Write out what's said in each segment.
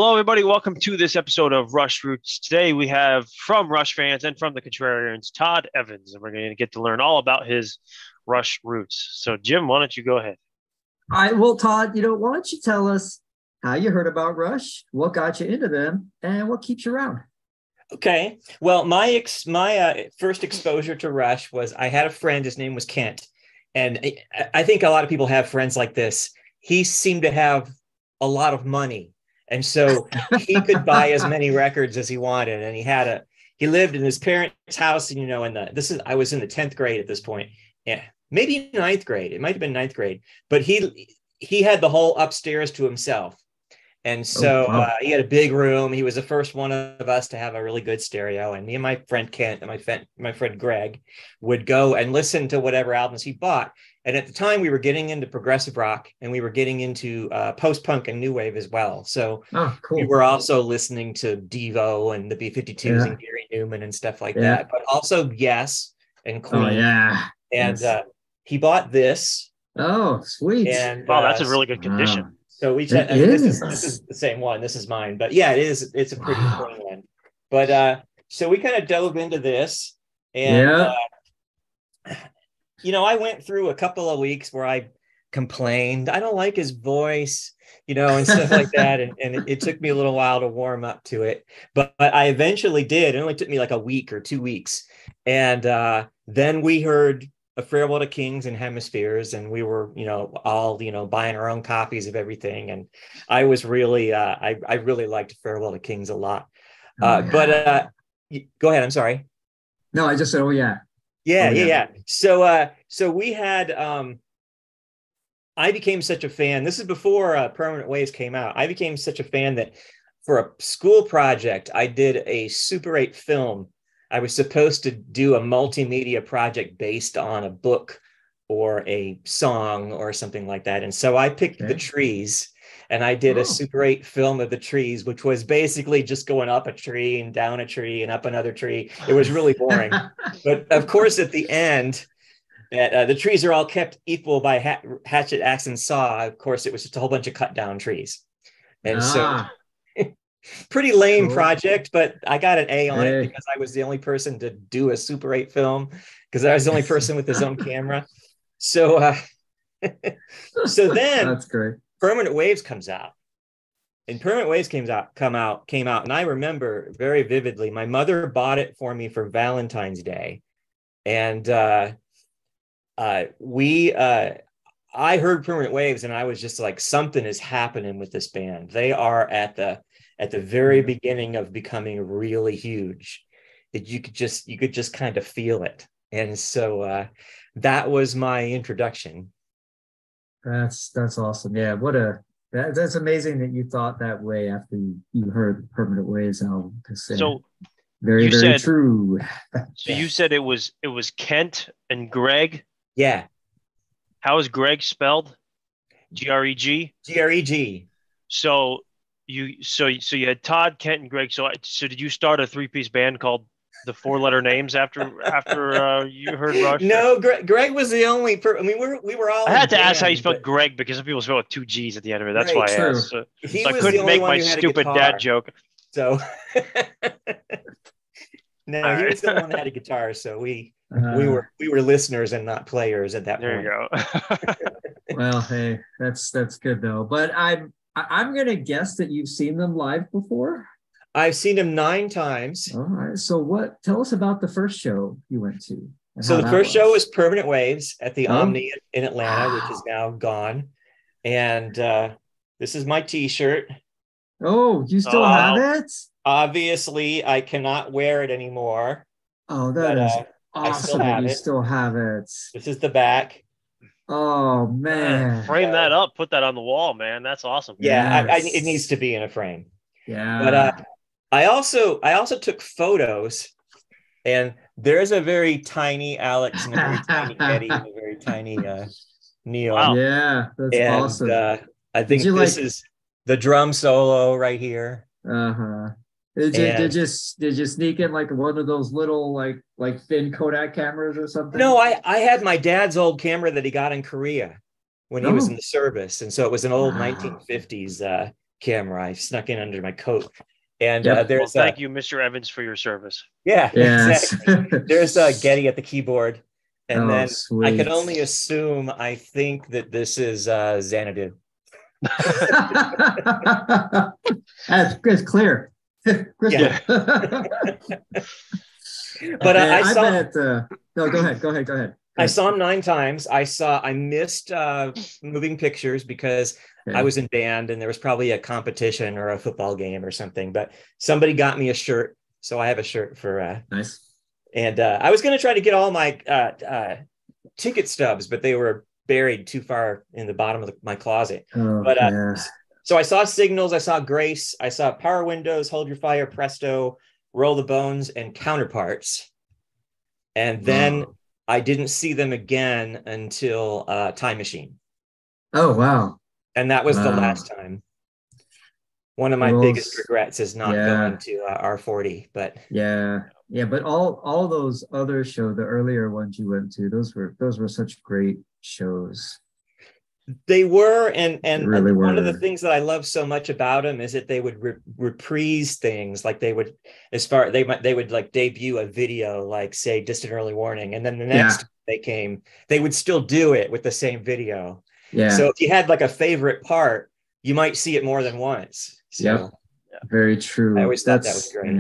Hello, everybody. Welcome to this episode of Rush Roots. Today we have from Rush fans and from the Contrarians, Todd Evans, and we're going to get to learn all about his Rush roots. So, Jim, why don't you go ahead? All right, well, Todd, why don't you tell us how you heard about Rush, what got you into them, and what keeps you around? Okay. Well, my first exposure to Rush was I had a friend. His name was Kent, and I think a lot of people have friends like this. He seemed to have a lot of money, and so he could buy as many records as he wanted. And he lived in his parents' house, and I was in the 10th grade at this point. Yeah, maybe ninth grade. It might have been ninth grade, but he had the whole upstairs to himself. And so he had a big room. He was the first one of us to have a really good stereo. And me and my friend Kent and my friend Greg would go and listen to whatever albums he bought. And at the time, we were getting into progressive rock and we were getting into post-punk and new wave as well. So we were also listening to Devo and the B-52s and Gary Newman and stuff like that. But also Yes and Queen. Oh, yeah. And he bought this. Oh, sweet. And, wow, that's a really good condition. Wow. So this is the same one. This is mine, but yeah, it is. It's a pretty clean one. But so we kind of dove into this, and I went through a couple of weeks where I complained I don't like his voice, and stuff like that, and it took me a little while to warm up to it, but I eventually did. It only took me like a week or 2 weeks, and then we heard A Farewell to Kings and Hemispheres, and we were, all, buying our own copies of everything. And I was really, I really liked Farewell to Kings a lot. But go ahead. I'm sorry. No, I just said, Yeah. So we had, I became such a fan. This is before Permanent Waves came out. I became such a fan that for a school project, I did a Super 8 film. I was supposed to do a multimedia project based on a book or a song or something like that. And so I picked The Trees, and I did a Super 8 film of The Trees, which was basically just going up a tree and down a tree and up another tree. It was really boring. But of course, at the end, the trees are all kept equal by hatchet, axe, and saw. Of course, it was just a whole bunch of cut down trees. And so pretty lame project, but I got an A on it because I was the only person to do a Super 8 film, because I was the only person with his own camera. So so then that's great. Permanent Waves comes out. And Permanent Waves came out, and I remember very vividly, my mother bought it for me for Valentine's Day. And I heard Permanent Waves, and I was just like, something is happening with this band. They are at the very beginning of becoming really huge. That you could just kind of feel it. And so that was my introduction. That's awesome. Yeah, that's amazing that you thought that way after you heard Permanent Waves album. So very true. So you said it was Kent and Greg. Yeah. How is Greg spelled? Greg. Greg. So you had Todd, Kent, and Greg. So did you start a 3-piece band called the 4-letter names after you heard Rush? No, Greg was the only person. I mean, we were all. I had to ask how you spelled Greg because some people spell with 2 G's at the end of it. That's why I asked. So I couldn't make my stupid dad joke. So no, he was the one that had a guitar. So we were listeners and not players at that point. There you go. Well, hey, that's good though. But I'm gonna guess that you've seen them live before. I've seen them 9 times. All right. So tell us about the first show you went to. So the first show was Permanent Waves at the Omni in Atlanta, which is now gone. And this is my t-shirt. Oh, you still have it? Obviously, I cannot wear it anymore. Oh, that is awesome that you still have it. This is the back. Oh, man. Frame that up. Put that on the wall, man. That's awesome. Yeah, yes. It needs to be in a frame. Yeah. But I also took photos, and there's a very tiny Alex and a very tiny Eddie and a very tiny Neil. Wow. Yeah, that's awesome. I think this is the drum solo right here. Did you sneak in like one of those little like thin Kodak cameras or something? No, I had my dad's old camera that he got in Korea when he was in the service, and so it was an old 1950s camera. I snuck in under my coat. And well, thank you, Mr. Evans, for your service. Yeah, yes. exactly. There's Getty at the keyboard. And then sweet. I can only assume, I think that this is Xanadu. It's clear. Yeah. But I saw. No, go ahead. I saw him 9 times. I missed moving pictures because I was in band and there was probably a competition or a football game or something. But somebody got me a shirt, so I have a shirt for. Nice. And I was going to try to get all my ticket stubs, but they were buried too far in the bottom of my closet. So I saw Signals, I saw Grace, I saw Power Windows, Hold Your Fire, Presto, Roll the Bones, and Counterparts. And then I didn't see them again until Time Machine. Oh, wow. And that was the last time. One of my biggest regrets is not going to R40, but but all those other shows, the earlier ones you went to, those were such great shows. They were, and really one of the things that I love so much about them is that they would reprise things. Like they would, they would like debut a video, like say Distant Early Warning, and then the next they would still do it with the same video. Yeah. So if you had like a favorite part, you might see it more than once. So, very true. I always thought that was great.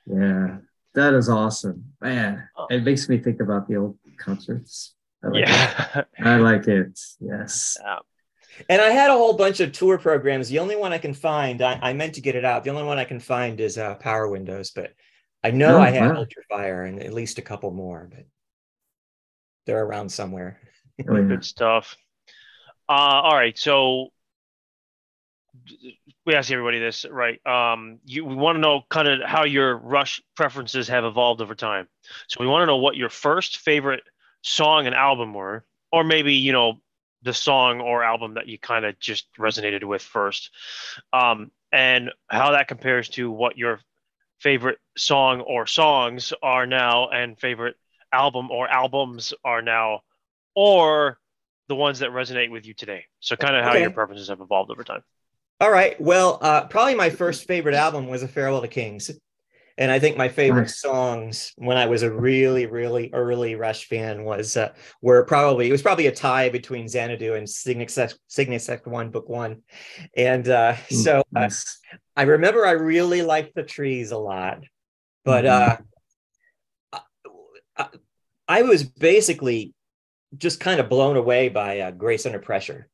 Yeah, that is awesome, man. It makes me think about the old concerts. I like it. Yes. And I had a whole bunch of tour programs. The only one I can find, I meant to get it out. The only one I can find is Power Windows, but I know I had Hold Your Fire and at least a couple more, but they're around somewhere. Good stuff. All right. So we asked everybody this, right? We want to know kind of how your Rush preferences have evolved over time. So we want to know what your first favorite song and album were, or maybe, the song or album that you kind of just resonated with first, and how that compares to what your favorite song or songs are now and favorite album or albums are now, or the ones that resonate with you today. So kind of how your preferences have evolved over time. All right. Well, probably my first favorite album was A Farewell to Kings. And I think my favorite songs when I was a really, really early Rush fan was it was probably a tie between Xanadu and Cygnus Act 1, Book 1. And I remember I really liked The Trees a lot. But I was basically just kind of blown away by Grace Under Pressure.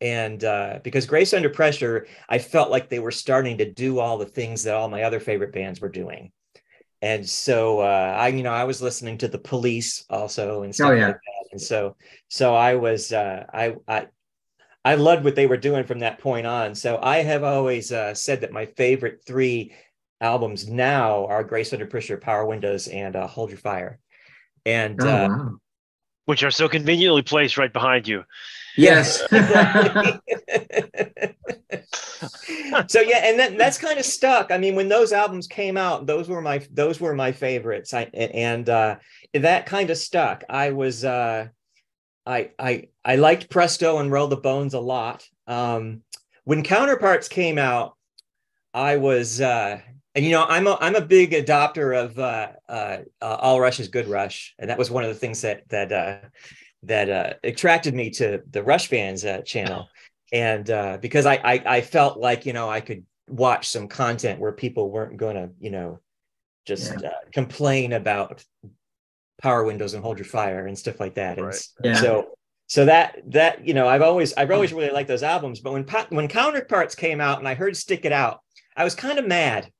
And because Grace Under Pressure, I felt like they were starting to do all the things that all my other favorite bands were doing. And so I was listening to The Police also and stuff like that. And so I was I loved what they were doing from that point on. So I have always said that my favorite 3 albums now are Grace Under Pressure, Power Windows, and Hold Your Fire. And which are so conveniently placed right behind you. Yes. So and that's kind of stuck. I mean, when those albums came out, those were my favorites. That kind of stuck. I was I liked Presto and Roll the Bones a lot. When Counterparts came out, I was I'm a big adopter of All Rush is Good Rush, and that was one of the things that attracted me to the Rushfans channel. And because I felt like, I could watch some content where people weren't going to, complain about Power Windows and Hold Your Fire and stuff like that. Right. And so that I've always really liked those albums. But when Counterparts came out and I heard Stick It Out, I was kind of mad.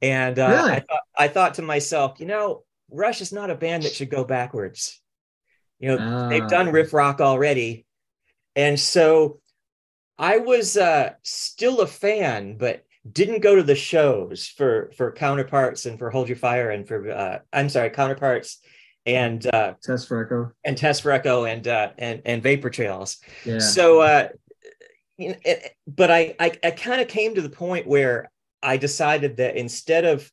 And really? I thought to myself, Rush is not a band that should go backwards. They've done riff rock already. And so I was still a fan, but didn't go to the shows for Counterparts and for Hold Your Fire and for Counterparts and Test for Echo and Vapor Trails. Yeah. So but I kind of came to the point where I decided that instead of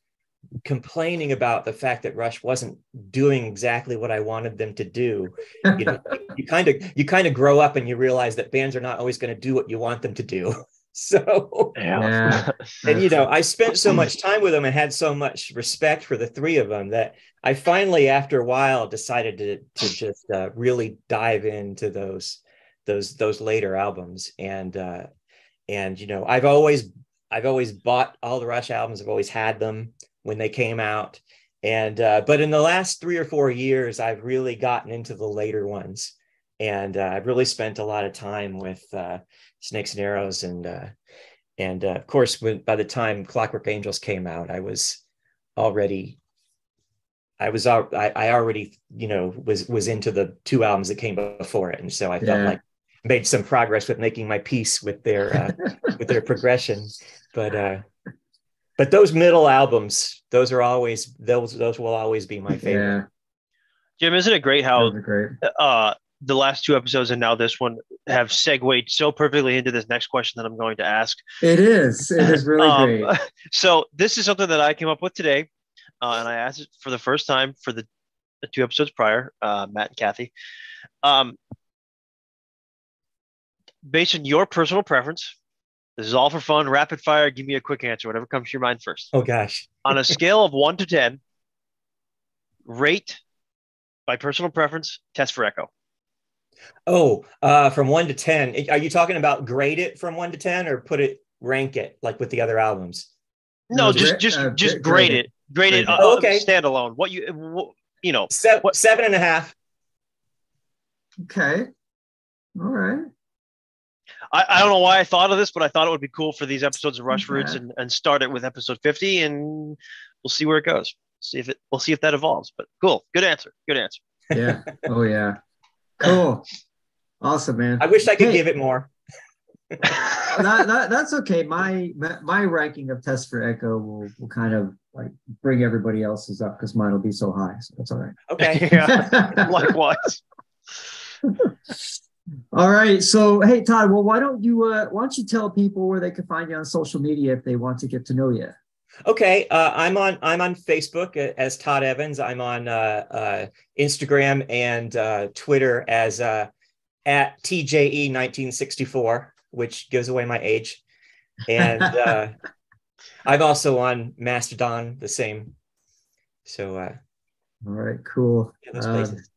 complaining about the fact that Rush wasn't doing exactly what I wanted them to do, you kind of grow up and you realize that bands are not always going to do what you want them to do. So, Yeah. and you know, I spent so much time with them and had so much respect for the three of them that I finally, after a while, decided to just really dive into those later albums. And you know, I've always bought all the Rush albums. I've always had them when they came out. And but in the last 3 or 4 years, I've really gotten into the later ones, and I've really spent a lot of time with Snakes and Arrows, and of course, by the time Clockwork Angels came out, I already, you know, was into the 2 albums that came before it, and so I felt like I made some progress with making my peace with their with their progression, but those middle albums, those will always be my favorite. Yeah. Jim, isn't it great how great. The last 2 episodes and now this one have segued so perfectly into this next question that I'm going to ask? It is really great. So this is something that I came up with today, and I asked it for the first time for the 2 episodes prior, Matt and Kathy. Based on your personal preference, this is all for fun, rapid fire. Give me a quick answer, whatever comes to your mind first. Oh gosh! On a scale of 1 to 10, rate by personal preference Test for Echo. Oh, from 1 to 10. Are you talking about grade it from 1 to 10, or rank it like with the other albums? No, just grade it. Grade it. Okay. Standalone. What you know? 7.5. Okay. All right. I don't know why I thought of this, but I thought it would be cool for these episodes of Rush Roots and start it with episode 50, and we'll see where it goes. We'll see if that evolves. But cool. Good answer. Yeah. Oh yeah. Cool. Awesome, man. I wish I could give it more. That's okay. My ranking of Test for Echo will kind of like bring everybody else's up because mine will be so high. So that's all right. Okay. Yeah. Likewise. All right. So hey, Todd. Well, why don't you tell people where they can find you on social media if they want to get to know you? Okay, I'm on Facebook as Todd Evans. I'm on Instagram and Twitter as at TJE1964, which gives away my age. And I'm also on Mastodon, the same. So all right, cool. Those places.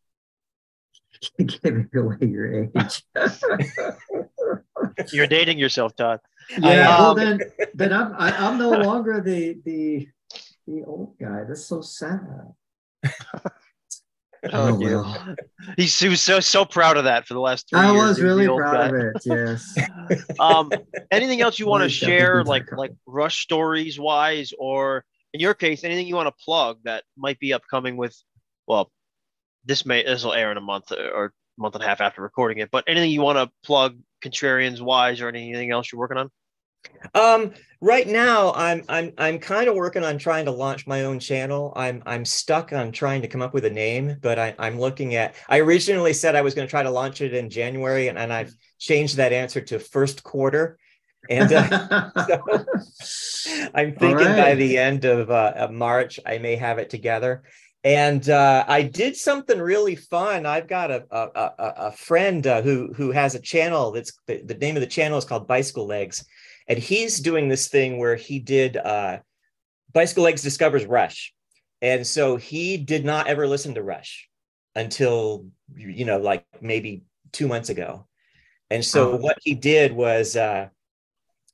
Giving away your age. You're dating yourself, Todd. Yeah, well then I'm no longer the old guy. That's so sad. Oh well. He was so proud of that for the last 3 years. I was really proud of it. Yes. Anything else you want to share, like Rush stories wise, or in your case, anything you want to plug that might be upcoming with? Well, this will air in a month or month and a half after recording it. But anything you want to plug, Contrarians wise, or anything else you're working on? Right now I'm kind of working on trying to launch my own channel. I'm stuck on trying to come up with a name, but I'm looking at, I originally said I was going to try to launch it in January, and I've changed that answer to first quarter. And so I'm thinking by the end of March, I may have it together. And I did something really fun. I've got a friend who has a channel that's the name of the channel is called Bicycle Legs. And he's doing this thing where he did Bicycle Legs Discovers Rush. And so he did not ever listen to Rush until, you know, like maybe 2 months ago. And so what he did was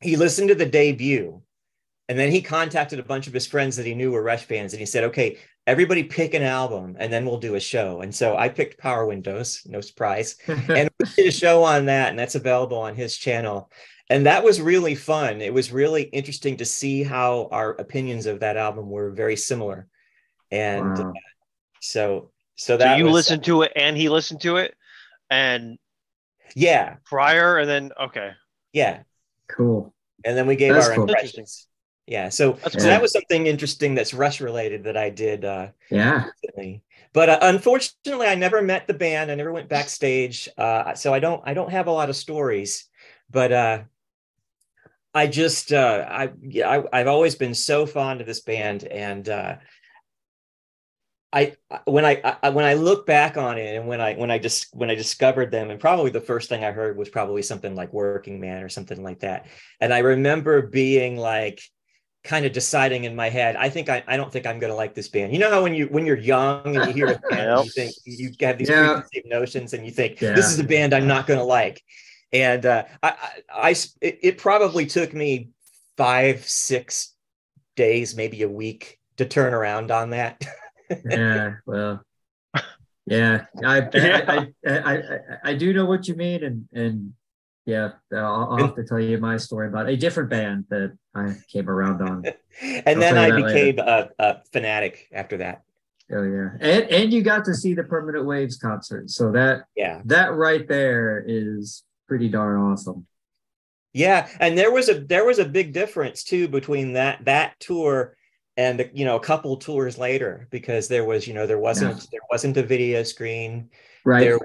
he listened to the debut, and then he contacted a bunch of his friends that he knew were Rush fans. And he said, okay, everybody pick an album and then we'll do a show. And so I picked Power Windows, no surprise. And we did a show on that, and that's available on his channel. And that was really fun. It was really interesting to see how our opinions of that album were very similar. And so you listened to it and he listened to it, and prior, and then cool. And then we gave our impressions. Yeah, so that was something interesting that's Rush related that I did. Recently. But unfortunately, I never met the band. I never went backstage, so I don't have a lot of stories. But I just I've always been so fond of this band, and when I look back on it, and when I discovered them, and probably the first thing I heard was probably something like Working Man or something like that. And I remember being like, kind of deciding in my head, I don't think I'm going to like this band. You know how when you're young and you hear a band, and you think you have these preconceived notions, and you think this is a band I'm not going to like. And it probably took me 5-6 days, maybe a week, to turn around on that. Yeah, well, yeah, I do know what you mean, and yeah, I'll have to tell you my story about a different band that I came around on. And then I became a fanatic after that. Oh yeah, and you got to see the Permanent Waves concert, so that right there is pretty darn awesome. Yeah, and there was a big difference too between that tour and a couple tours later, because there wasn't a video screen. Right.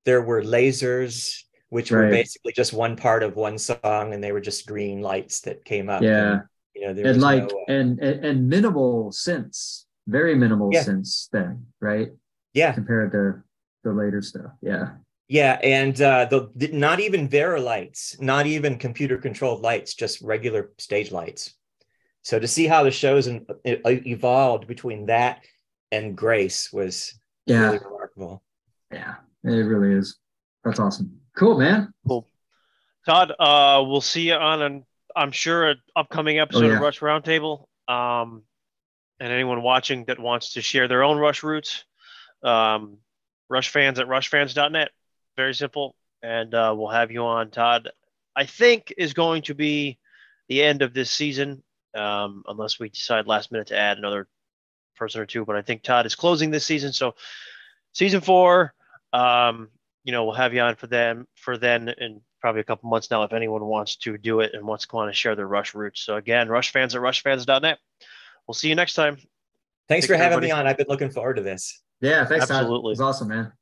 There were lasers, which were basically just one part of one song, and they were just green lights that came up. Yeah. And, there was and minimal synths, very minimal synths then, right? Yeah. Compared to the later stuff. Yeah. Yeah, and not even Vera lights, not even computer controlled lights, just regular stage lights. So to see how the shows evolved between that and Grace was really remarkable. Yeah, it really is. That's awesome. Cool, man. Cool. Todd, we'll see you on I'm sure, an upcoming episode of Rush Roundtable. And anyone watching that wants to share their own Rush roots, Rushfans at rushfans.net. Very simple. And we'll have you on. Todd, I think, is going to be the end of this season, unless we decide last minute to add another person or two. But I think Todd is closing this season. So season 4, we'll have you on for then in probably a couple months now, if anyone wants to do it and want to share their Rush roots. So again, Rushfans at rushfans.net. We'll see you next time. Thanks for having me on. I've been looking forward to this. Yeah, thanks, Absolutely. Todd. It was awesome, man.